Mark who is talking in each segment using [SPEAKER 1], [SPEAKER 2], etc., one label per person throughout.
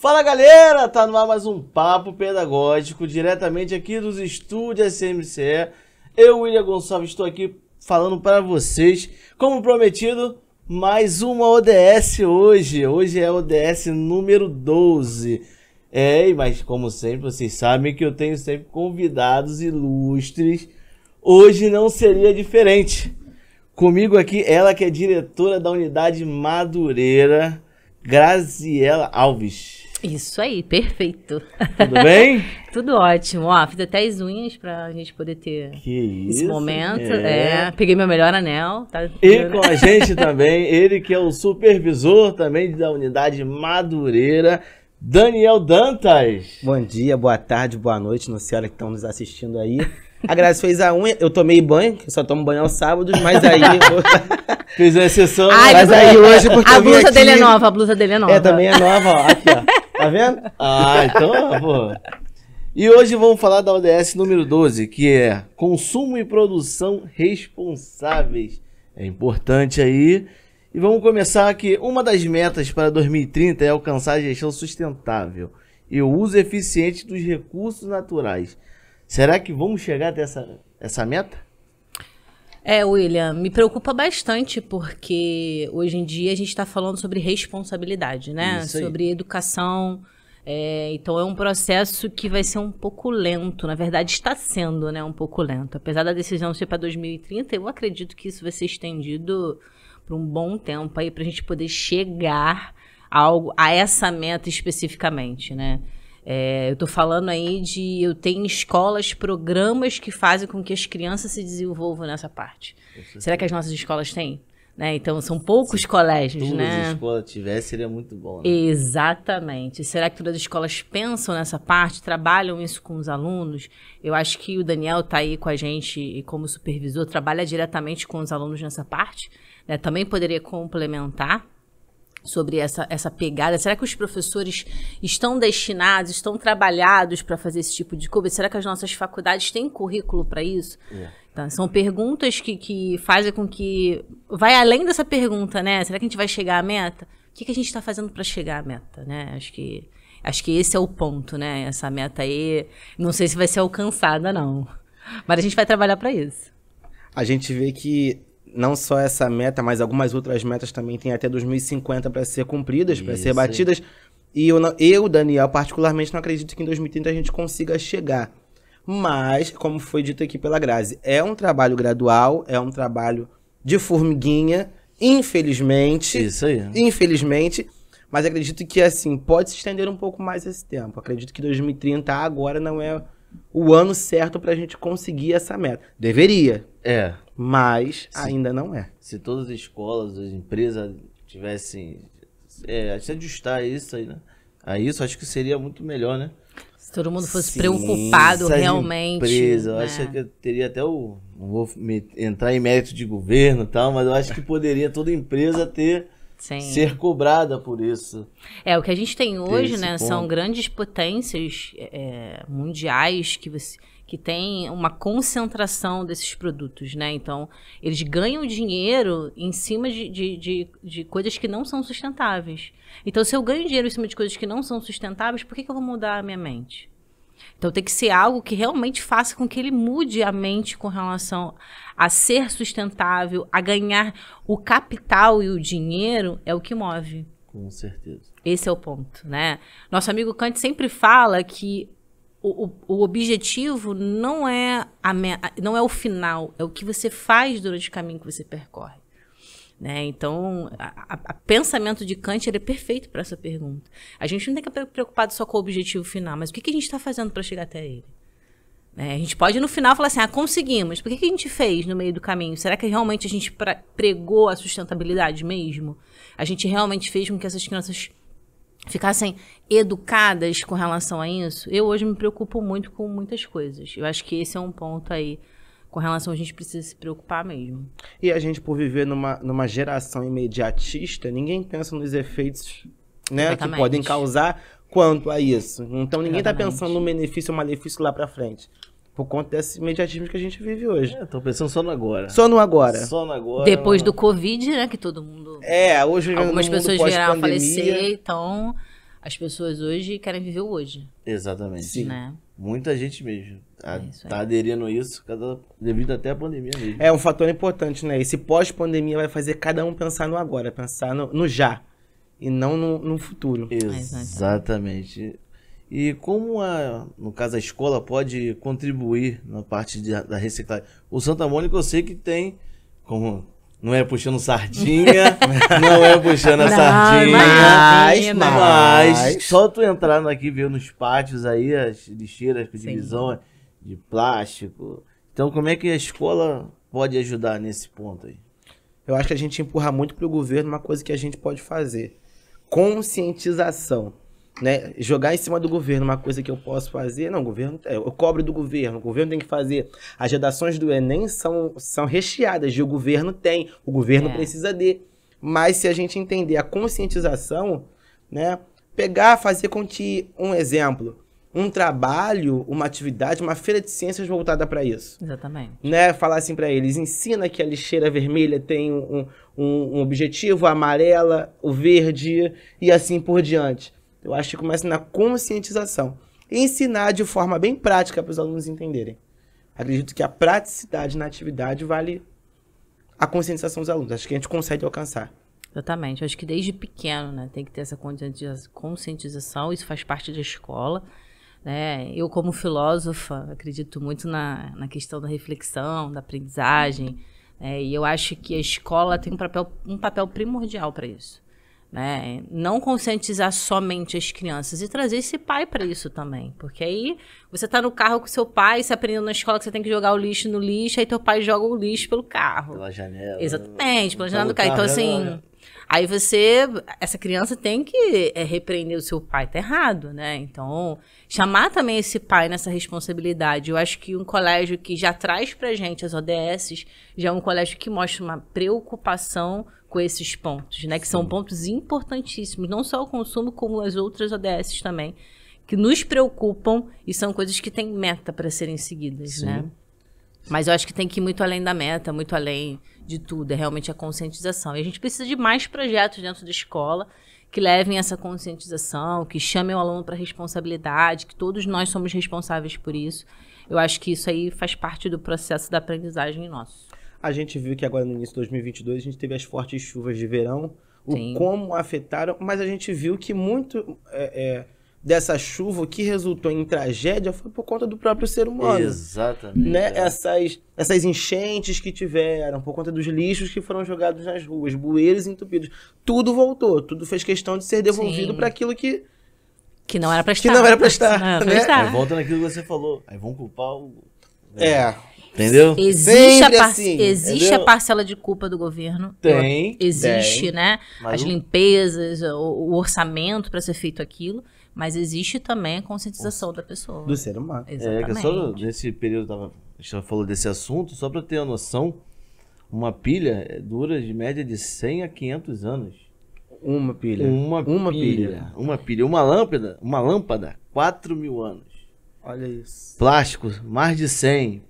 [SPEAKER 1] Fala galera, tá no ar mais um Papo Pedagógico, diretamente aqui dos estúdios SMCE. Eu, William Gonçalves, estou aqui falando para vocês, como prometido, mais uma ODS hoje. Hoje é a ODS número 12. Mas como sempre, vocês sabem que eu tenho sempre convidados ilustres. Hoje não seria diferente. Comigo aqui, ela que é diretora da unidade Madureira, Graziela Alves.
[SPEAKER 2] Isso aí, perfeito.
[SPEAKER 1] Tudo bem?
[SPEAKER 2] Tudo ótimo. Ó, fiz até as unhas pra gente poder ter esse momento. Peguei meu melhor anel. Tá?
[SPEAKER 1] E com a gente também, ele que é o supervisor também da unidade Madureira, Daniel Dantas.
[SPEAKER 3] Bom dia, boa tarde, boa noite, não sei a hora que estão nos assistindo aí. A Grazi fez a unha, eu tomei banho, que eu só tomo banho aos sábados, mas aí...
[SPEAKER 1] Fez uma exceção.
[SPEAKER 3] Mas aí hoje, porque
[SPEAKER 2] a
[SPEAKER 3] eu vim
[SPEAKER 2] blusa
[SPEAKER 3] aqui...
[SPEAKER 2] dele é nova, a blusa dele é nova.
[SPEAKER 3] Também é nova, ó. Aqui, ó. Tá vendo?
[SPEAKER 1] Então, pô. E hoje vamos falar da ODS número 12, que é consumo e produção responsáveis. É importante aí. E vamos começar aqui. Uma das metas para 2030 é alcançar a gestão sustentável e o uso eficiente dos recursos naturais. Será que vamos chegar até essa meta?
[SPEAKER 2] William, me preocupa bastante porque hoje em dia a gente está falando sobre responsabilidade, né? Sobre educação. Então é um processo que vai ser um pouco lento. Na verdade, está sendo, né, um pouco lento. Apesar da decisão ser para 2030, eu acredito que isso vai ser estendido por um bom tempo aí para a gente poder chegar a essa meta especificamente, né? Eu estou falando aí eu tenho escolas, programas que fazem com que as crianças se desenvolvam nessa parte. Será que as nossas escolas têm? Né? Então, são poucos colégios, né?
[SPEAKER 1] Se todas as escolas tivessem, seria muito bom, né?
[SPEAKER 2] Exatamente. Será que todas as escolas pensam nessa parte, trabalham isso com os alunos? Eu acho que o Daniel está aí com a gente e como supervisor, trabalha diretamente com os alunos nessa parte, né? Também poderia complementar sobre essa pegada. Será que os professores estão destinados, estão trabalhados para fazer esse tipo de coisa? Será que as nossas faculdades têm currículo para isso? Então, são perguntas que fazem com que... Vai além dessa pergunta, né? Será que a gente vai chegar à meta? O que a gente está fazendo para chegar à meta, né? Acho que esse é o ponto, né? Essa meta aí, não sei se vai ser alcançada, não. Mas a gente vai trabalhar para isso.
[SPEAKER 3] A gente vê que não só essa meta, mas algumas outras metas também tem até 2050 para ser cumpridas, para ser batidas. E eu, Daniel, particularmente não acredito que em 2030 a gente consiga chegar. Mas, como foi dito aqui pela Grazi, é um trabalho gradual, é um trabalho de formiguinha, infelizmente.
[SPEAKER 1] Isso aí.
[SPEAKER 3] Infelizmente. Mas acredito que, assim, pode se estender um pouco mais esse tempo. Acredito que 2030 agora não é o ano certo para a gente conseguir essa meta. Deveria. Mas ainda não é.
[SPEAKER 1] Se todas as escolas, as empresas tivessem... se ajustar isso aí, né? A isso, acho que seria muito melhor, né?
[SPEAKER 2] Se todo mundo fosse preocupado realmente.
[SPEAKER 1] Empresa, eu acho que eu teria até não vou entrar em mérito de governo e tal, mas eu acho que poderia toda empresa ser cobrada por isso.
[SPEAKER 2] O que a gente tem hoje, né, são grandes potências mundiais que têm uma concentração desses produtos, né? Então, eles ganham dinheiro em cima de coisas que não são sustentáveis. Então, se eu ganho dinheiro em cima de coisas que não são sustentáveis, por que eu vou mudar a minha mente? Então, tem que ser algo que realmente faça com que ele mude a mente com relação a ser sustentável, a ganhar o capital e o dinheiro, é o que move.
[SPEAKER 1] Com certeza.
[SPEAKER 2] Esse é o ponto, né? Nosso amigo Kant sempre fala que o objetivo não é o final, é o que você faz durante o caminho que você percorre. Né? Então, o pensamento de Kant ele é perfeito para essa pergunta. A gente não tem que estar preocupado só com o objetivo final, mas o que a gente está fazendo para chegar até ele? Né? A gente pode no final falar assim, conseguimos. Por que a gente fez no meio do caminho? Será que realmente a gente pregou a sustentabilidade mesmo? A gente realmente fez com que essas crianças ficassem educadas com relação a isso? Eu hoje me preocupo muito com muitas coisas. Eu acho que esse é um ponto aí com relação a gente precisa se preocupar mesmo.
[SPEAKER 3] E a gente, por viver numa geração imediatista, ninguém pensa nos efeitos, né, que podem causar quanto a isso. Então ninguém está pensando no benefício ou malefício lá para frente. Por conta desse imediatismo que a gente vive hoje.
[SPEAKER 1] Tô pensando só no agora.
[SPEAKER 3] Só no agora.
[SPEAKER 1] Só no agora.
[SPEAKER 2] Depois do Covid, né, que todo mundo...
[SPEAKER 3] Hoje
[SPEAKER 2] algumas pessoas vieram a falecer, então As pessoas hoje querem viver o hoje.
[SPEAKER 1] Exatamente.
[SPEAKER 3] Sim.
[SPEAKER 2] Né?
[SPEAKER 1] Muita gente mesmo
[SPEAKER 2] isso aí.
[SPEAKER 1] tá aderindo a isso devido até à pandemia mesmo.
[SPEAKER 3] É um fator importante, né? Esse pós-pandemia vai fazer cada um pensar no agora, pensar no já. E não no futuro.
[SPEAKER 1] Exatamente. E como, no caso, a escola pode contribuir na parte da reciclagem? O Santa Mônica eu sei que tem, como não é puxando sardinha, não é puxando a sardinha, mas só tu entrando aqui, ver nos pátios aí, as lixeiras com divisão de plástico. Então, como é que a escola pode ajudar nesse ponto aí?
[SPEAKER 3] Eu acho que a gente empurra muito pro governo uma coisa que a gente pode fazer. Conscientização. Né? Jogar em cima do governo uma coisa que eu posso fazer, não, o governo, eu cobro do governo, o governo tem que fazer. As redações do Enem são recheadas e o governo tem, o governo precisa de. Mas se a gente entender a conscientização, né, fazer com que, um exemplo, um trabalho, uma atividade, uma feira de ciências voltada para isso.
[SPEAKER 2] Exatamente.
[SPEAKER 3] Né? Falar assim para eles, ensina que a lixeira vermelha tem um objetivo, a amarela, o verde e assim por diante. Eu acho que começa na conscientização. E ensinar de forma bem prática para os alunos entenderem. Acredito que a praticidade na atividade vale a conscientização dos alunos. Acho que a gente consegue alcançar.
[SPEAKER 2] Exatamente. Eu acho que desde pequeno, né, tem que ter essa conscientização. Isso faz parte da escola. Né? Eu, como filósofa, acredito muito na questão da reflexão, da aprendizagem. E eu acho que a escola tem um papel primordial para isso. Né? Não conscientizar somente as crianças e trazer esse pai para isso também. Porque aí você tá no carro com seu pai, você aprendeu na escola que você tem que jogar o lixo no lixo, aí teu pai joga o lixo pelo carro.
[SPEAKER 1] Pela janela.
[SPEAKER 2] Exatamente, pela janela do carro. Então, assim, aí essa criança tem que repreender o seu pai, tá errado, né? Então, chamar também esse pai nessa responsabilidade. Eu acho que um colégio que já traz pra gente as ODSs, já é um colégio que mostra uma preocupação com esses pontos, né? Que são pontos importantíssimos, não só o consumo, como as outras ODSs também, que nos preocupam e são coisas que têm meta para serem seguidas, né? Mas eu acho que tem que ir muito além da meta, muito além de tudo, é realmente a conscientização. E a gente precisa de mais projetos dentro da escola que levem essa conscientização, que chamem o aluno para responsabilidade, que todos nós somos responsáveis por isso. Eu acho que isso aí faz parte do processo da aprendizagem nosso.
[SPEAKER 3] A gente viu que agora no início de 2022 a gente teve as fortes chuvas de verão, como afetaram, mas a gente viu que muito dessa chuva que resultou em tragédia foi por conta do próprio ser humano.
[SPEAKER 1] Exatamente.
[SPEAKER 3] Né? Essas enchentes que tiveram, por conta dos lixos que foram jogados nas ruas, bueiros entupidos, tudo voltou, tudo fez questão de ser devolvido para aquilo que
[SPEAKER 2] não era para estar.
[SPEAKER 3] Que não era para estar, né?
[SPEAKER 1] Aí volta naquilo que você falou, aí vão culpar o... Entendeu?
[SPEAKER 2] Existe a parcela de culpa do governo. Existe, né? As limpezas, o orçamento para ser feito aquilo. Mas existe também a conscientização da pessoa.
[SPEAKER 3] Do ser humano.
[SPEAKER 2] Exatamente.
[SPEAKER 1] Que só nesse período, a gente já falou desse assunto, só para ter uma noção, uma pilha dura de média de 100 a 500 anos.
[SPEAKER 3] Uma pilha.
[SPEAKER 1] Uma lâmpada, 4.000 anos.
[SPEAKER 3] Olha isso.
[SPEAKER 1] Plástico, mais de 100.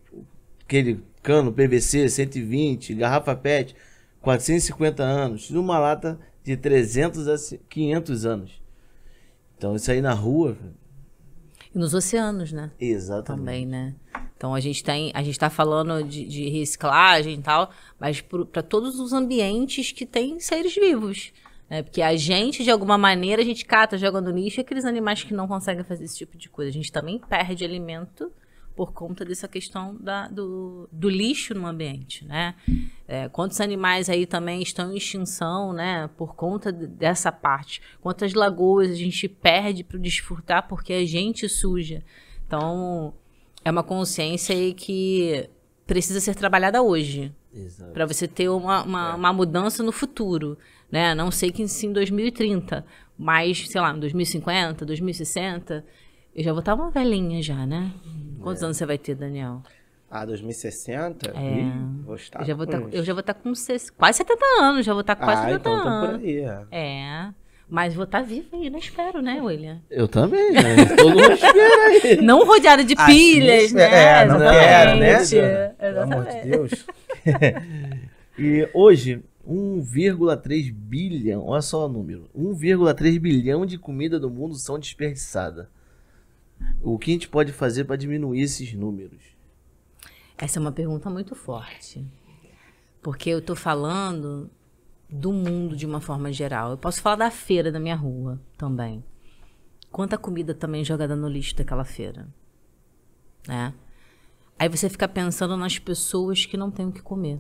[SPEAKER 1] Aquele cano PVC, 120, garrafa PET, 450 anos. Uma lata de 300 a 500 anos. Então, isso aí na rua...
[SPEAKER 2] E nos oceanos, né?
[SPEAKER 1] Exatamente.
[SPEAKER 2] Também, né? Então, a gente tá falando de reciclagem e tal, mas para todos os ambientes que têm seres vivos. Né? Porque a gente, de alguma maneira, a gente cata, joga no lixo, e aqueles animais que não conseguem fazer esse tipo de coisa. A gente também perde alimento por conta dessa questão do lixo no ambiente, né? Quantos animais aí também estão em extinção, né? Por conta dessa parte. Quantas lagoas a gente perde para desfrutar porque a gente suja. Então, é uma consciência aí que precisa ser trabalhada hoje. Para você ter uma mudança no futuro, né? Não sei que em 2030, mas, sei lá, em 2050, 2060... Eu já vou estar uma velhinha já, né? Quantos anos você vai ter, Daniel?
[SPEAKER 3] 2060? Vou estar
[SPEAKER 2] eu já vou estar com quase 70 anos. Já vou estar com quase 70
[SPEAKER 3] então
[SPEAKER 2] anos.
[SPEAKER 3] Por aí,
[SPEAKER 2] Mas vou estar viva ainda, espero, né, William?
[SPEAKER 1] Eu também, né? Todo mundo espera aí.
[SPEAKER 2] Não rodeada de pilhas, né?
[SPEAKER 3] Não quero, né?
[SPEAKER 2] Exatamente.
[SPEAKER 3] Pelo amor de Deus.
[SPEAKER 1] E hoje, 1,3 bilhão, olha só o número. 1,3 bilhão de comida do mundo são desperdiçadas. O que a gente pode fazer para diminuir esses números?
[SPEAKER 2] Essa é uma pergunta muito forte. Porque eu tô falando do mundo de uma forma geral. Eu posso falar da feira da minha rua também. Quanta comida também jogada no lixo daquela feira, né? Aí você fica pensando nas pessoas que não têm o que comer.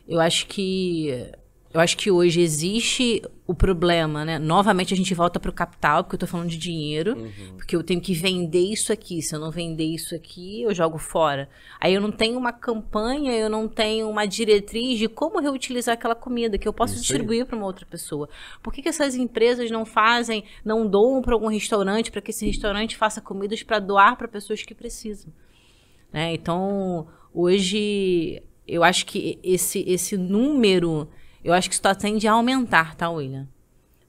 [SPEAKER 2] Eu acho que hoje existe o problema, né? Novamente a gente volta para o capital, porque eu tô falando de dinheiro, porque eu tenho que vender isso aqui. Se eu não vender isso aqui, eu jogo fora. Aí eu não tenho uma campanha, eu não tenho uma diretriz de como reutilizar aquela comida que eu posso distribuir para uma outra pessoa. Por que essas empresas não doam para algum restaurante, para que esse restaurante faça comidas para doar para pessoas que precisam? Né? Então, hoje, eu acho que esse número... Eu acho que isso tende a aumentar, tá, William?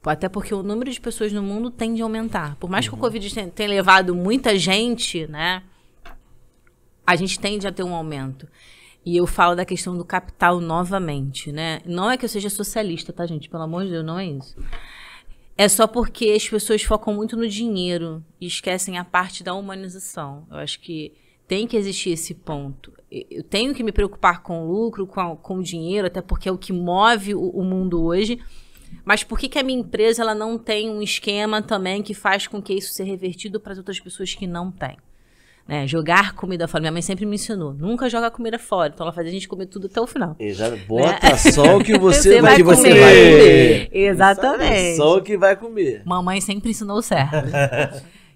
[SPEAKER 2] Até porque o número de pessoas no mundo tende a aumentar. Por mais que o Covid tenha levado muita gente, né? A gente tende a ter um aumento. E eu falo da questão do capital novamente, né? Não é que eu seja socialista, tá, gente? Pelo amor de Deus, não é isso. É só porque as pessoas focam muito no dinheiro e esquecem a parte da humanização. Eu acho que tem que existir esse ponto. Eu tenho que me preocupar com o lucro, com o dinheiro, até porque é o que move o mundo hoje. Mas por que a minha empresa ela não tem um esquema também que faz com que isso seja revertido para as outras pessoas que não têm? Né? Jogar comida fora. Minha mãe sempre me ensinou. Nunca joga comida fora. Então ela fazia a gente comer tudo até o final.
[SPEAKER 1] Bota só o que você vai
[SPEAKER 2] comer. Exatamente.
[SPEAKER 1] Só o que vai comer.
[SPEAKER 2] Mamãe sempre ensinou certo.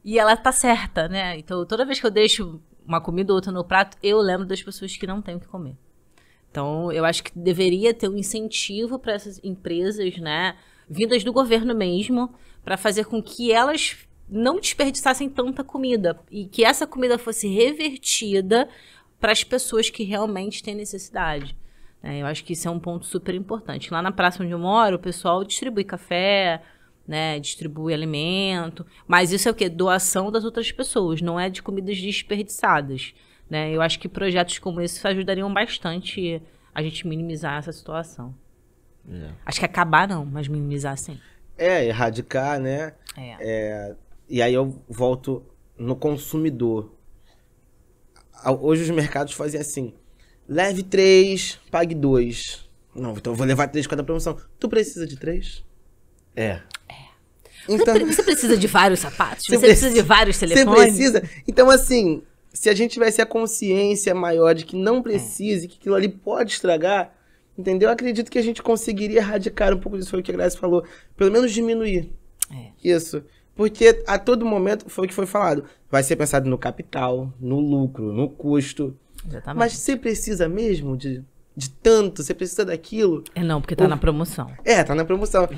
[SPEAKER 2] E ela tá certa, né? Então toda vez que eu deixo uma comida ou outra no prato, eu lembro das pessoas que não têm o que comer. Então, eu acho que deveria ter um incentivo para essas empresas, né, vindas do governo mesmo, para fazer com que elas não desperdiçassem tanta comida e que essa comida fosse revertida para as pessoas que realmente têm necessidade. Eu acho que isso é um ponto super importante. Lá na praça onde eu moro, o pessoal distribui café, né, distribui alimento, mas isso é o quê? Doação das outras pessoas, não é de comidas desperdiçadas, né? Eu acho que projetos como esse ajudariam bastante a gente minimizar essa situação. Acho que acabar não, mas minimizar sim.
[SPEAKER 3] Erradicar, né? E aí eu volto no consumidor. Hoje os mercados fazem assim, leve 3, pague 2. Não, então eu vou levar 3 cada promoção. Tu precisa de 3? Então,
[SPEAKER 2] você precisa de vários sapatos? Você precisa de vários telefones?
[SPEAKER 3] Você precisa. Então, assim, se a gente tivesse a consciência maior de que não precisa, que aquilo ali pode estragar, entendeu? Eu acredito que a gente conseguiria erradicar um pouco disso, foi o que a Grazi falou. Pelo menos diminuir isso. Porque a todo momento, foi o que foi falado, vai ser pensado no capital, no lucro, no custo.
[SPEAKER 2] Exatamente.
[SPEAKER 3] Mas você precisa mesmo de tanto, você precisa daquilo.
[SPEAKER 2] Não, porque tá na promoção.
[SPEAKER 3] Tá na promoção.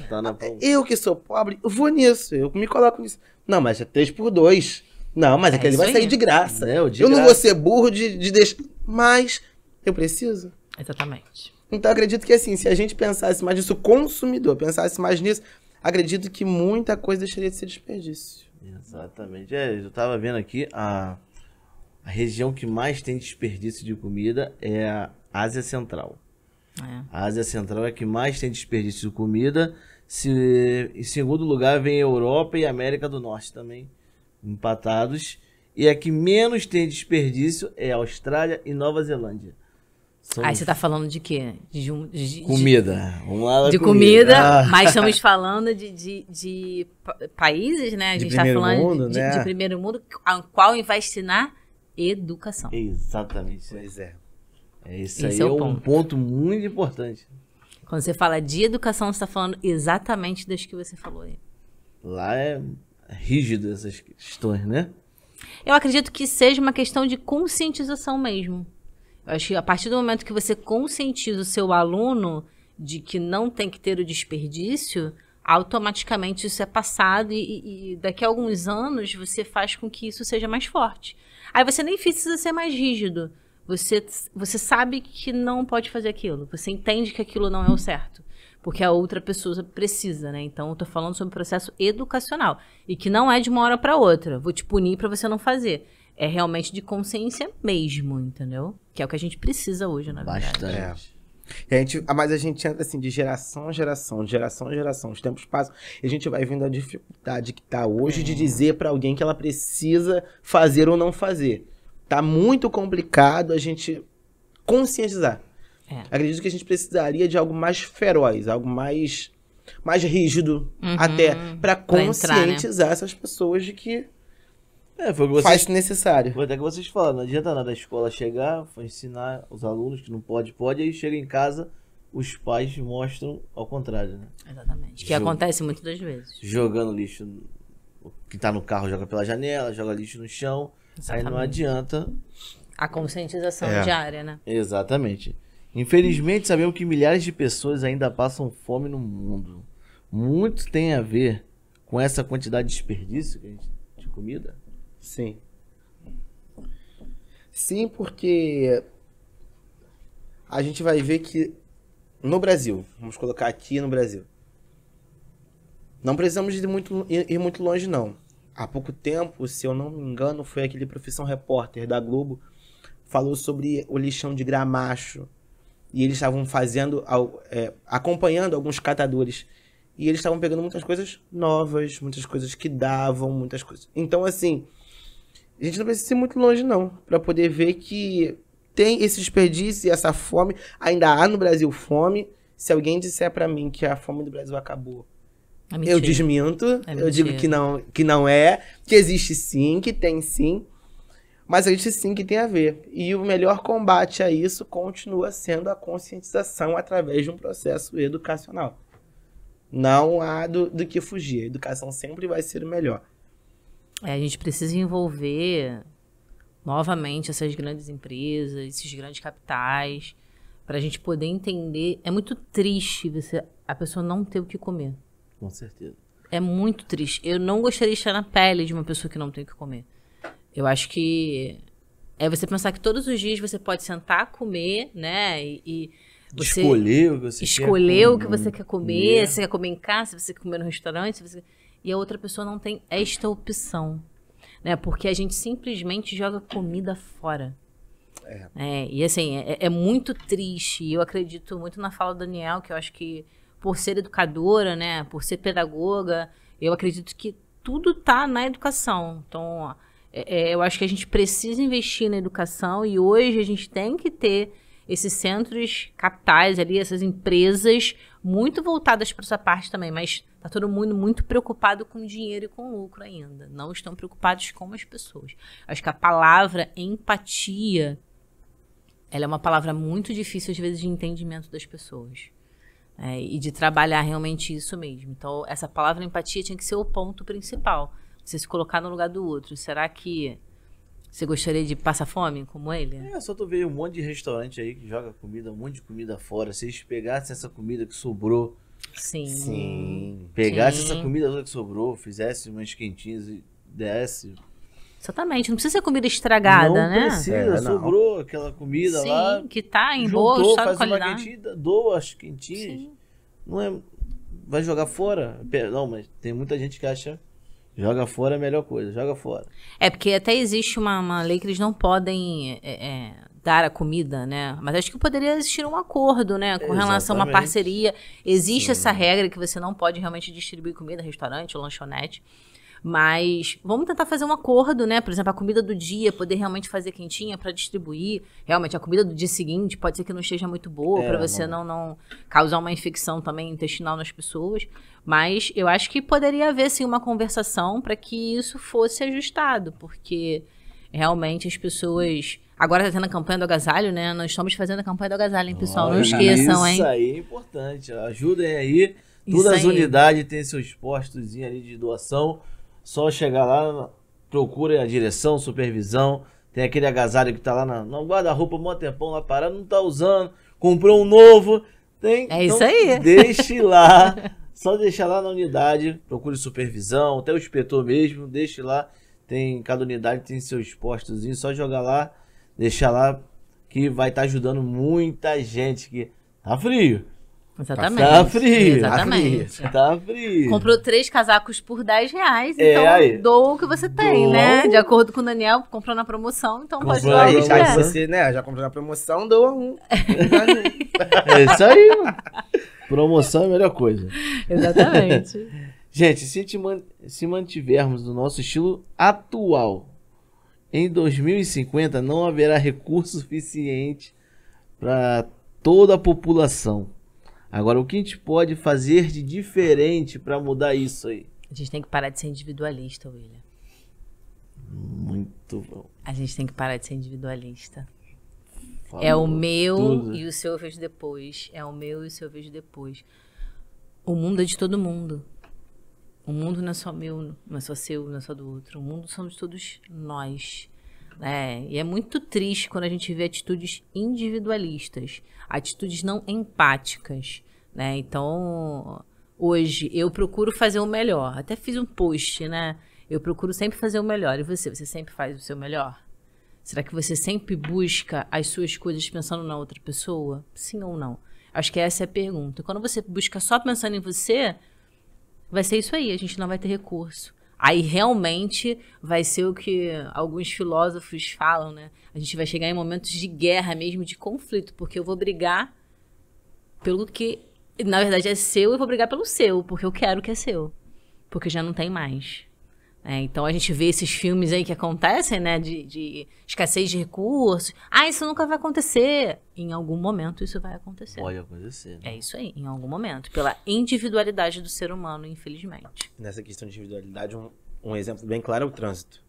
[SPEAKER 3] Eu que sou pobre, eu vou nisso, eu me coloco nisso. Não, mas é 3 por 2. Não, mas aquele vai sair de graça. Eu não vou ser burro de deixar. Mas eu preciso.
[SPEAKER 2] Exatamente.
[SPEAKER 3] Então, acredito que assim, se a gente pensasse mais nisso, o consumidor pensasse mais nisso, acredito que muita coisa deixaria de ser desperdício.
[SPEAKER 1] Exatamente. Eu tava vendo aqui, a região que mais tem desperdício de comida é a Ásia Central. A Ásia Central é a que mais tem desperdício de comida. Em segundo lugar vem a Europa e a América do Norte também, empatados. E a que menos tem desperdício é a Austrália e Nova Zelândia.
[SPEAKER 2] Aí você tá falando de quê?
[SPEAKER 1] Comida. Vamos lá da
[SPEAKER 2] de comida, mas estamos falando de países, né? A gente tá falando de primeiro mundo, a qual investe na educação.
[SPEAKER 1] Exatamente.
[SPEAKER 3] Pois é.
[SPEAKER 1] Isso aí é um ponto muito importante.
[SPEAKER 2] Quando você fala de educação, você está falando exatamente das que você falou aí.
[SPEAKER 1] Lá é rígido essas questões, né?
[SPEAKER 2] Eu acredito que seja uma questão de conscientização mesmo. Eu acho que a partir do momento que você conscientiza o seu aluno de que não tem que ter o desperdício, automaticamente isso é passado e daqui a alguns anos você faz com que isso seja mais forte. Aí você nem precisa ser mais rígido. Você sabe que não pode fazer aquilo. Você entende que aquilo não é o certo. Porque a outra pessoa precisa, né? Então, eu tô falando sobre o processo educacional. E que não é de uma hora para outra. Vou te punir para você não fazer. É realmente de consciência mesmo, entendeu? Que é o que a gente precisa hoje, na verdade.
[SPEAKER 1] Bastante.
[SPEAKER 3] Mas a gente entra assim de geração a geração, de geração a geração, os tempos passam e a gente vai vendo a dificuldade que tá hoje de dizer pra alguém que ela precisa fazer ou não fazer. Tá muito complicado a gente conscientizar. Acredito que a gente precisaria de algo mais feroz, algo mais rígido, até pra conscientizar essas pessoas de que
[SPEAKER 1] foi o que
[SPEAKER 3] faz necessário.
[SPEAKER 1] Foi até que vocês falaram, não adianta nada a escola chegar, ensinar os alunos que não pode, aí chega em casa, os pais mostram ao contrário, né?
[SPEAKER 2] Exatamente. Que acontece muitas das vezes.
[SPEAKER 1] Jogando lixo, o que tá no carro joga pela janela, joga lixo no chão, aí não adianta.
[SPEAKER 2] A conscientização diária, né?
[SPEAKER 1] Exatamente. Infelizmente, sabemos que milhares de pessoas ainda passam fome no mundo. Muito tem a ver com essa quantidade de desperdício de comida?
[SPEAKER 3] Sim. Sim, porque a gente vai ver que no Brasil, vamos colocar aqui no Brasil, não precisamos ir muito longe, não. Há pouco tempo, se eu não me engano, foi aquele Profissão Repórter da Globo, falou sobre o lixão de Gramacho. E eles estavam acompanhando alguns catadores. E eles estavam pegando muitas coisas novas, muitas coisas que davam, muitas coisas. Então, assim, a gente não precisa ir muito longe, não, para poder ver que tem esse desperdício e essa fome. Ainda há no Brasil fome. Se alguém disser para mim que a fome do Brasil acabou, eu desminto. Eu digo que não é, que existe sim, que tem sim. Mas existe sim que tem a ver. E o melhor combate a isso continua sendo a conscientização através de um processo educacional. Não há do que fugir. A educação sempre vai ser o melhor.
[SPEAKER 2] A gente precisa envolver novamente essas grandes empresas, esses grandes capitais, para a gente poder entender. É muito triste a pessoa não ter o que comer.
[SPEAKER 1] Com certeza.
[SPEAKER 2] É muito triste. Eu não gostaria de estar na pele de uma pessoa que não tem o que comer. Eu acho que é você pensar que todos os dias você pode sentar, comer, né? E você
[SPEAKER 1] escolher o que você
[SPEAKER 2] quer o que você quer comer. Se você quer comer em casa, se você quer comer no restaurante. E a outra pessoa não tem esta opção. Né? Porque a gente simplesmente joga comida fora. E assim, é muito triste. E eu acredito muito na fala do Daniel, que eu acho que por ser educadora, né? Por ser pedagoga, eu acredito que tudo tá na educação. Então, eu acho que a gente precisa investir na educação e hoje a gente tem que ter esses centros capitais ali, essas empresas muito voltadas para essa parte também, mas tá todo mundo muito preocupado com dinheiro e com lucro ainda. Não estão preocupados com as pessoas. Acho que a palavra empatia, ela é uma palavra muito difícil às vezes de entendimento das pessoas. E de trabalhar realmente isso mesmo. Então, essa palavra empatia tinha que ser o ponto principal. Você se colocar no lugar do outro. Será que você gostaria de passar fome como ele?
[SPEAKER 1] Só tu vê um monte de restaurante aí que joga comida, um monte de comida fora. Se eles pegassem essa comida que sobrou.
[SPEAKER 2] Sim.
[SPEAKER 1] Pegassem essa comida toda que sobrou, fizesse umas quentinhas e desse.
[SPEAKER 2] Exatamente. Não precisa ser comida estragada, né?
[SPEAKER 1] Não precisa, sobrou aquela comida lá.
[SPEAKER 2] Sim, que tá em boa estado de
[SPEAKER 1] qualidade. Faz uma quentinha, doa as quentinhas.
[SPEAKER 2] Sim.
[SPEAKER 1] Não vai jogar fora? Não, mas tem muita gente que acha... Joga fora é a melhor coisa, joga fora.
[SPEAKER 2] Porque até existe uma lei que eles não podem dar a comida, né? Mas acho que poderia existir um acordo, né? Com relação a uma parceria. Existe essa regra que você não pode realmente distribuir comida, restaurante ou lanchonete. Mas vamos tentar fazer um acordo, né? Por exemplo, a comida do dia, poder realmente fazer quentinha para distribuir. Realmente, a comida do dia seguinte pode ser que não esteja muito boa para você não causar uma infecção também intestinal nas pessoas. Mas eu acho que poderia haver, sim, uma conversação para que isso fosse ajustado. Porque realmente as pessoas... Agora tá tendo a campanha do agasalho, né? Nós estamos fazendo a campanha do agasalho, hein, pessoal? Não esqueçam, hein?
[SPEAKER 1] Isso aí é importante. Ajudem aí. Todas as unidades têm seus postos ali de doação. Só chegar lá, procura a direção, supervisão. Tem aquele agasalho que tá lá no guarda-roupa, um tempão lá parado, não tá usando. Comprou um novo.
[SPEAKER 2] Isso aí.
[SPEAKER 1] Deixe lá. Só deixar lá na unidade. Procure supervisão, até o inspetor mesmo. Deixe lá. Cada unidade tem seus postos. Só jogar lá, deixar lá, que vai estar ajudando muita gente. Que tá frio.
[SPEAKER 2] Exatamente.
[SPEAKER 1] Tá frio.
[SPEAKER 2] Exatamente.
[SPEAKER 1] Tá frio.
[SPEAKER 2] Comprou 3 casacos por R$10,
[SPEAKER 1] É,
[SPEAKER 2] então
[SPEAKER 1] aí.
[SPEAKER 2] doa o que você tem,
[SPEAKER 1] Doa.
[SPEAKER 2] né? De acordo com o Daniel, comprou na promoção, então pode
[SPEAKER 1] Comprou
[SPEAKER 2] doar
[SPEAKER 1] na
[SPEAKER 2] o que
[SPEAKER 3] Aí, já que
[SPEAKER 2] quiser.
[SPEAKER 3] você, né, já comprou na promoção, doa um.
[SPEAKER 1] É isso aí, mano. Promoção é a melhor coisa.
[SPEAKER 2] Exatamente.
[SPEAKER 1] Gente, se mantivermos no nosso estilo atual, em 2050 não haverá recurso suficiente para toda a população. Agora, o que a gente pode fazer de diferente para mudar isso aí?
[SPEAKER 2] A gente tem que parar de ser individualista, William.
[SPEAKER 1] Muito bom.
[SPEAKER 2] A gente tem que parar de ser individualista.
[SPEAKER 1] Falou
[SPEAKER 2] É o meu
[SPEAKER 1] tudo.
[SPEAKER 2] e o seu eu vejo depois. É o meu e o seu eu vejo depois. O mundo é de todo mundo. O mundo não é só meu, não é só seu, não é só do outro. O mundo somos todos nós. Né? E é muito triste quando a gente vê atitudes individualistas, atitudes não empáticas. Né? Então, hoje, eu procuro fazer o melhor. Até fiz um post, né? Eu procuro sempre fazer o melhor. E você? Você sempre faz o seu melhor? Será que você sempre busca as suas coisas pensando na outra pessoa? Sim ou não? Acho que essa é a pergunta. Quando você busca só pensando em você, vai ser isso aí, a gente não vai ter recurso. Aí realmente vai ser o que alguns filósofos falam, né? A gente vai chegar em momentos de guerra mesmo, de conflito, porque eu vou brigar pelo que, na verdade, é seu, eu vou brigar pelo seu, porque eu quero o que é seu. Porque já não tem mais. Então a gente vê esses filmes aí que acontecem, né? De escassez de recursos. Ah, isso nunca vai acontecer. Em algum momento isso vai acontecer.
[SPEAKER 1] Pode acontecer. Né?
[SPEAKER 2] É isso aí, em algum momento. Pela individualidade do ser humano, infelizmente.
[SPEAKER 3] Nessa questão de individualidade, um exemplo bem claro é o trânsito.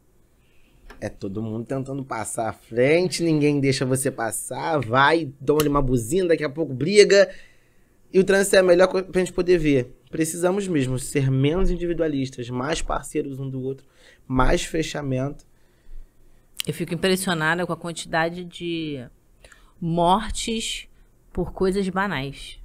[SPEAKER 3] É todo mundo tentando passar à frente, ninguém deixa você passar, vai, toma uma buzina, daqui a pouco briga. E o trânsito é a melhor coisa pra gente poder ver. Precisamos mesmo ser menos individualistas, mais parceiros um do outro, mais fechamento.
[SPEAKER 2] Eu fico impressionada com a quantidade de mortes por coisas banais.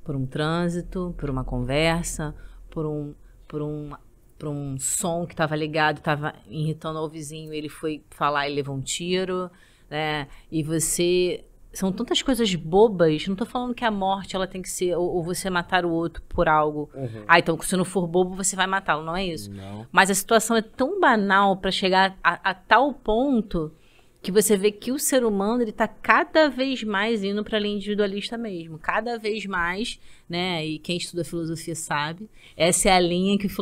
[SPEAKER 2] Por um trânsito, por uma conversa, por um som que estava ligado, estava irritando ao vizinho, ele foi falar e levou um tiro, né? E você... São tantas coisas bobas, não tô falando que a morte ela tem que ser, ou você matar o outro por algo.
[SPEAKER 3] Uhum.
[SPEAKER 2] Ah, então se não for bobo, você vai matá-lo, não é isso?
[SPEAKER 1] Não.
[SPEAKER 2] Mas a situação é tão banal para chegar a tal ponto que você vê que o ser humano ele tá cada vez mais indo para a linha individualista mesmo. Cada vez mais, né? E quem estuda filosofia sabe, essa é a linha que os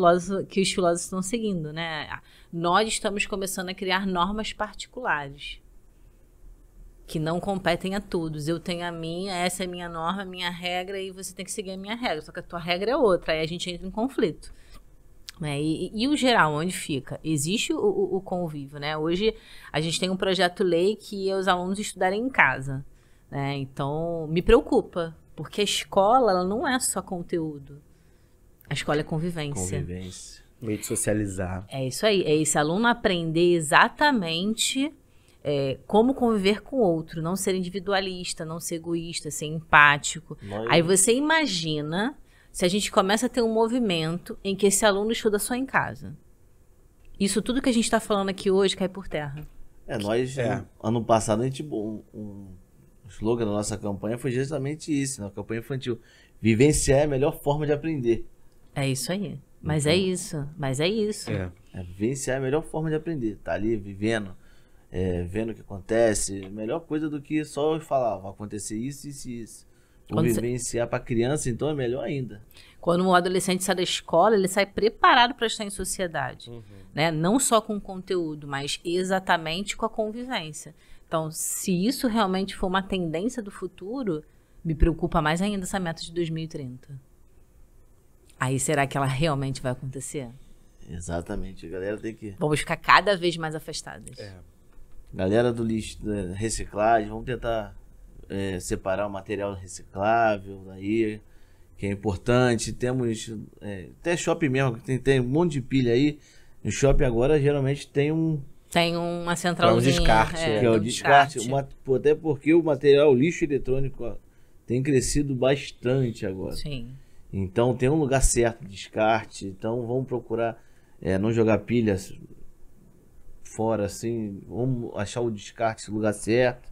[SPEAKER 2] filósofos estão seguindo, né? Nós estamos começando a criar normas particulares que não competem a todos. Eu tenho a minha, essa é a minha norma, a minha regra, e você tem que seguir a minha regra. Só que a tua regra é outra, aí a gente entra em conflito. Né? E o geral, onde fica? Existe o convívio, né? Hoje a gente tem um projeto-lei que é os alunos estudarem em casa. Né? Então, me preocupa, porque a escola ela não é só conteúdo. A escola é convivência.
[SPEAKER 1] Convivência.
[SPEAKER 3] Meio de socializar.
[SPEAKER 2] É isso aí, é esse aluno aprender exatamente... como conviver com o outro, não ser individualista, não ser egoísta, ser empático. Aí você imagina se a gente começa a ter um movimento em que esse aluno estuda só em casa. Isso tudo que a gente está falando aqui hoje cai por terra.
[SPEAKER 1] Ano passado, a gente, o slogan da nossa campanha foi justamente isso, né? A campanha infantil. Vivenciar é a melhor forma de aprender.
[SPEAKER 2] É isso aí. Mas é isso.
[SPEAKER 1] Vivenciar é a melhor forma de aprender. Tá ali vivendo. Vendo o que acontece, melhor coisa do que só falar, vai acontecer isso, isso e isso. Vivenciar para criança, então, é melhor ainda.
[SPEAKER 2] Quando o adolescente sai da escola, ele sai preparado para estar em sociedade. Né? Não só com o conteúdo, mas exatamente com a convivência. Então, se isso realmente for uma tendência do futuro, me preocupa mais ainda essa meta de 2030. Aí, será que ela realmente vai acontecer?
[SPEAKER 1] Exatamente, a galera tem que...
[SPEAKER 2] Vamos ficar cada vez mais afastadas.
[SPEAKER 1] Galera do lixo, da reciclagem, vamos tentar separar o material reciclável daí, que é importante. Temos até shopping mesmo, tem um monte de pilha aí. No shopping agora geralmente tem
[SPEAKER 2] uma centralzinha.
[SPEAKER 3] descarte,
[SPEAKER 1] que é o descarte. Até porque o material lixo eletrônico tem crescido bastante agora.
[SPEAKER 2] Sim.
[SPEAKER 1] Então tem um lugar certo de descarte. Então vamos procurar não jogar pilhas fora assim. Vamos achar o descarte no lugar certo.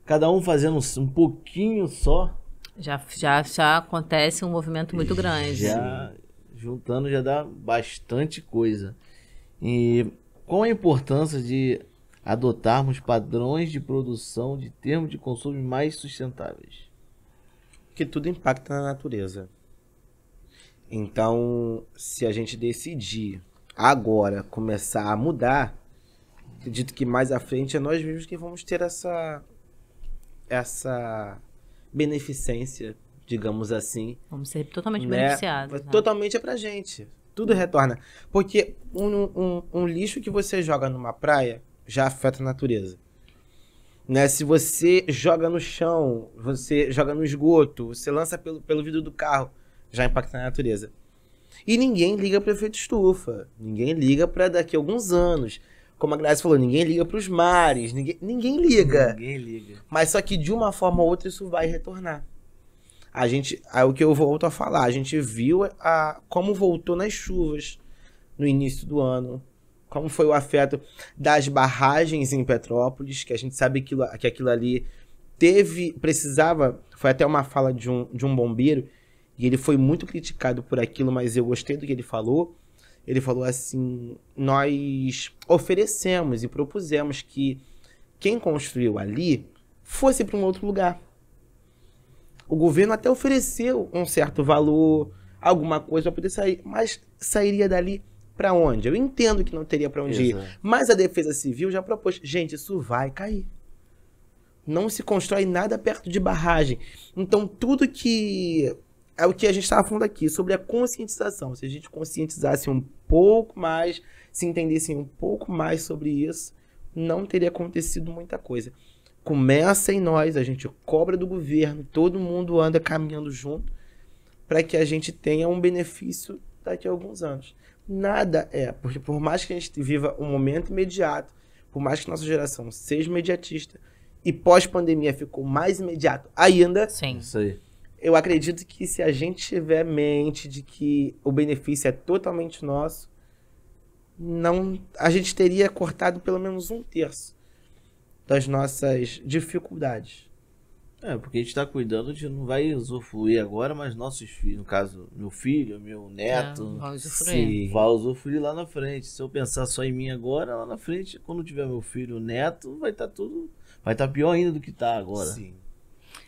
[SPEAKER 1] Cada um fazendo um pouquinho só.
[SPEAKER 2] Já acontece um movimento muito grande.
[SPEAKER 1] Já juntando já dá bastante coisa. E qual a importância de adotarmos padrões de produção de termos de consumo mais sustentáveis?
[SPEAKER 3] Que tudo impacta na natureza. Então, se a gente decidir agora começar a mudar, acredito que mais à frente é nós mesmos que vamos ter essa beneficência, digamos assim.
[SPEAKER 2] Vamos ser totalmente
[SPEAKER 3] né?
[SPEAKER 2] beneficiados. Né?
[SPEAKER 3] Totalmente é pra gente. Tudo retorna. Porque um lixo que você joga numa praia já afeta a natureza. Né? Se você joga no chão, você joga no esgoto, você lança pelo vidro do carro, já impacta na natureza. E ninguém liga para o efeito estufa. Ninguém liga para daqui a alguns anos. Como a Grazi falou, ninguém liga para os mares. Ninguém liga.
[SPEAKER 1] Ninguém liga.
[SPEAKER 3] Mas só que de uma forma ou outra isso vai retornar. O que eu volto a falar, a gente viu como voltou nas chuvas no início do ano. Como foi o afeto das barragens em Petrópolis, que a gente sabe que aquilo ali precisava, foi até uma fala de um bombeiro, e ele foi muito criticado por aquilo, mas eu gostei do que ele falou. Ele falou assim, nós oferecemos e propusemos que quem construiu ali fosse para um outro lugar. O governo até ofereceu um certo valor, alguma coisa para poder sair, mas sairia dali para onde? Eu entendo que não teria para onde ir, mas a Defesa Civil já propôs, gente, isso vai cair. Não se constrói nada perto de barragem. Então, tudo que... É o que a gente estava falando aqui, sobre a conscientização. Se a gente conscientizasse um pouco mais, se entendesse um pouco mais sobre isso, não teria acontecido muita coisa. Começa em nós, a gente cobra do governo, todo mundo anda caminhando junto, para que a gente tenha um benefício daqui a alguns anos. Nada porque por mais que a gente viva um momento imediato, por mais que nossa geração seja imediatista, e pós-pandemia ficou mais imediato ainda,
[SPEAKER 2] Sim.
[SPEAKER 1] Isso aí.
[SPEAKER 3] eu acredito que se a gente tiver mente de que o benefício é totalmente nosso, a gente teria cortado pelo menos 1/3 das nossas dificuldades.
[SPEAKER 1] Porque a gente tá cuidando de não vai usufruir agora, mas nossos filhos, no caso, meu filho, meu neto,
[SPEAKER 2] Vai usufruir.
[SPEAKER 1] vai usufruir lá na frente. Se eu pensar só em mim agora, lá na frente, quando tiver meu filho, neto, vai estar pior ainda do que tá agora.
[SPEAKER 3] Sim.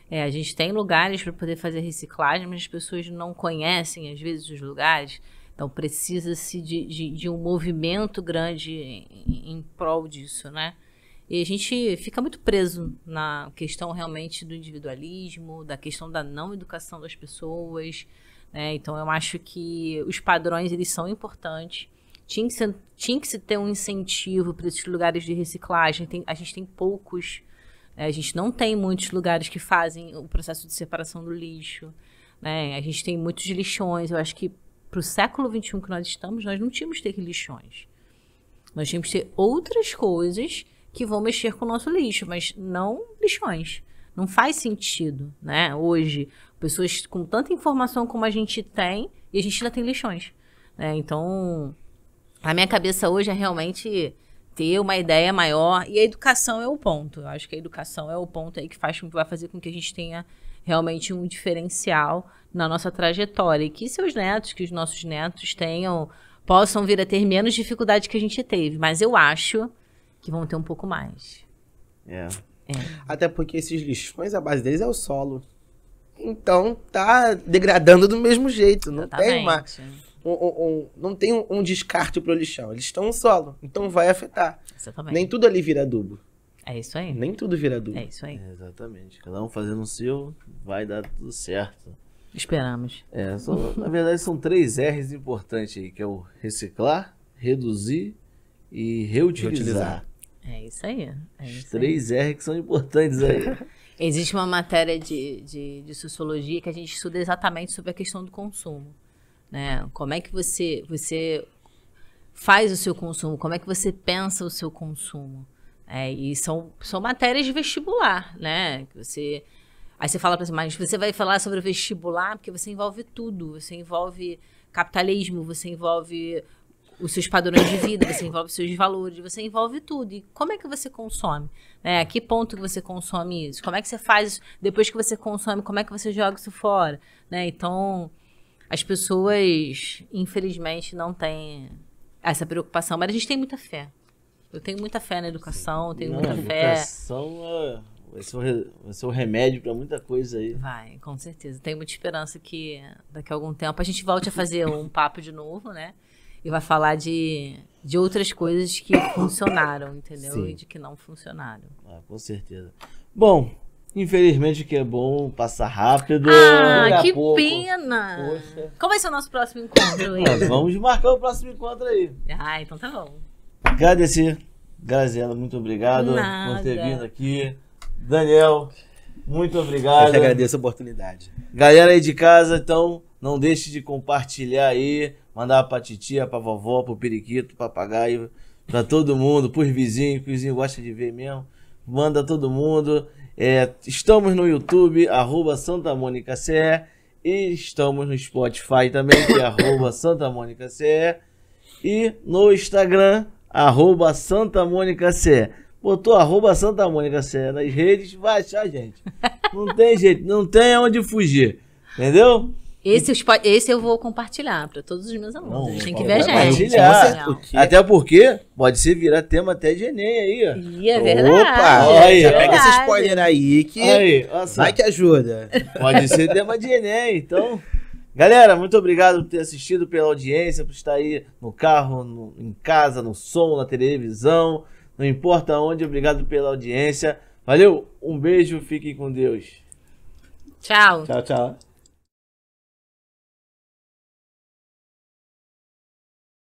[SPEAKER 2] A gente tem lugares para poder fazer reciclagem, mas as pessoas não conhecem, às vezes, os lugares. Então, precisa-se de um movimento grande em prol disso, né? E a gente fica muito preso na questão realmente do individualismo, da questão da não educação das pessoas, né? Então, eu acho que os padrões, eles são importantes. Tinha que se ter um incentivo para esses lugares de reciclagem. A gente tem poucos. A gente não tem muitos lugares que fazem o processo de separação do lixo, né? A gente tem muitos lixões. Eu acho que para o século XXI que nós estamos, nós não tínhamos que ter lixões. Nós tínhamos que ter outras coisas que vão mexer com o nosso lixo, mas não lixões. Não faz sentido, né? Hoje, pessoas com tanta informação como a gente tem, e a gente ainda tem lixões, né? Então, a minha cabeça hoje é realmente ter uma ideia maior, e a educação é o ponto. Eu acho que a educação é o ponto aí que vai fazer com que a gente tenha realmente um diferencial na nossa trajetória, e que os nossos netos possam vir a ter menos dificuldade que a gente teve, mas eu acho que vão ter um pouco mais.
[SPEAKER 3] Até porque esses lixões, a base deles é o solo. Então, tá degradando do mesmo jeito. Não tem não tem um descarte pro lixão. Eles estão no solo. Então vai afetar.
[SPEAKER 2] Exatamente.
[SPEAKER 3] Nem tudo ali vira adubo.
[SPEAKER 2] É isso aí.
[SPEAKER 3] Nem tudo vira adubo.
[SPEAKER 2] É isso aí.
[SPEAKER 1] Exatamente. Cada um fazendo o seu, vai dar tudo certo.
[SPEAKER 2] Esperamos.
[SPEAKER 1] Na verdade, são 3 R's importantes aí, que é o reciclar, reduzir e reutilizar.
[SPEAKER 2] É isso aí.
[SPEAKER 1] Os 3 R que são importantes aí.
[SPEAKER 2] Existe uma matéria de sociologia que a gente estuda exatamente sobre a questão do consumo, né? Como é que você faz o seu consumo? Como é que você pensa o seu consumo? E são matérias de vestibular, né? Aí você fala para você, mas você vai falar sobre o vestibular porque você envolve tudo. Você envolve capitalismo, você envolve os seus padrões de vida, você envolve os seus valores, você envolve tudo. E como é que você consome? Né? A que ponto que você consome isso? Como é que você faz isso? Depois que você consome, como é que você joga isso fora? Né? Então, as pessoas, infelizmente, não têm essa preocupação. Mas a gente tem muita fé. Eu tenho muita fé na educação, tenho muita fé.
[SPEAKER 1] A educação vai ser o remédio para muita coisa aí.
[SPEAKER 2] Vai, com certeza. Tenho muita esperança que daqui a algum tempo a gente volte a fazer um papo de novo, né? E vai falar de outras coisas que funcionaram, entendeu?
[SPEAKER 1] Sim.
[SPEAKER 2] E de que não funcionaram.
[SPEAKER 1] Com certeza. Bom, infelizmente que é bom passar rápido.
[SPEAKER 2] Ah,
[SPEAKER 1] Daqui
[SPEAKER 2] que
[SPEAKER 1] a pouco.
[SPEAKER 2] pena!
[SPEAKER 1] Poxa.
[SPEAKER 2] Qual vai ser o nosso próximo encontro?
[SPEAKER 1] Nós vamos marcar o próximo encontro aí.
[SPEAKER 2] Ah, então tá bom.
[SPEAKER 1] Agradecer. Graziela, muito obrigado
[SPEAKER 2] Nada.
[SPEAKER 1] por ter vindo aqui. Daniel, muito obrigado.
[SPEAKER 3] Eu que agradeço a oportunidade.
[SPEAKER 1] Galera aí de casa, então, não deixe de compartilhar aí, mandar pra titia, pra vovó, pro periquito, pro papagaio, pra todo mundo, pros vizinhos, que o vizinho gosta de ver mesmo. Manda todo mundo. Estamos no YouTube, @SantaMônicaCE, e estamos no Spotify também, que é @SantaMônicaCE, e no Instagram, @SantaMônicaCE. Botou @SantaMônicaCE nas redes, vai achar a gente. Não tem jeito, não tem onde fugir. Entendeu?
[SPEAKER 2] Esse eu vou compartilhar para todos os meus alunos.
[SPEAKER 1] Não,
[SPEAKER 2] Eles têm que
[SPEAKER 1] pode
[SPEAKER 2] ver a gente.
[SPEAKER 1] compartilhar.
[SPEAKER 3] Você-
[SPEAKER 1] Até porque pode ser virar tema até de Enem aí, ó.
[SPEAKER 2] E é verdade.
[SPEAKER 3] Opa,
[SPEAKER 1] aí,
[SPEAKER 3] já pega esse
[SPEAKER 2] verdade.
[SPEAKER 3] spoiler aí que
[SPEAKER 1] Aí, olha só.
[SPEAKER 3] vai que ajuda.
[SPEAKER 1] Pode ser tema de Enem, então. Galera, muito obrigado por ter assistido, pela audiência, por estar aí no carro, em casa, no som, na televisão. Não importa onde, obrigado pela audiência. Valeu, um beijo, fiquem com Deus.
[SPEAKER 2] Tchau.
[SPEAKER 3] Tchau, tchau.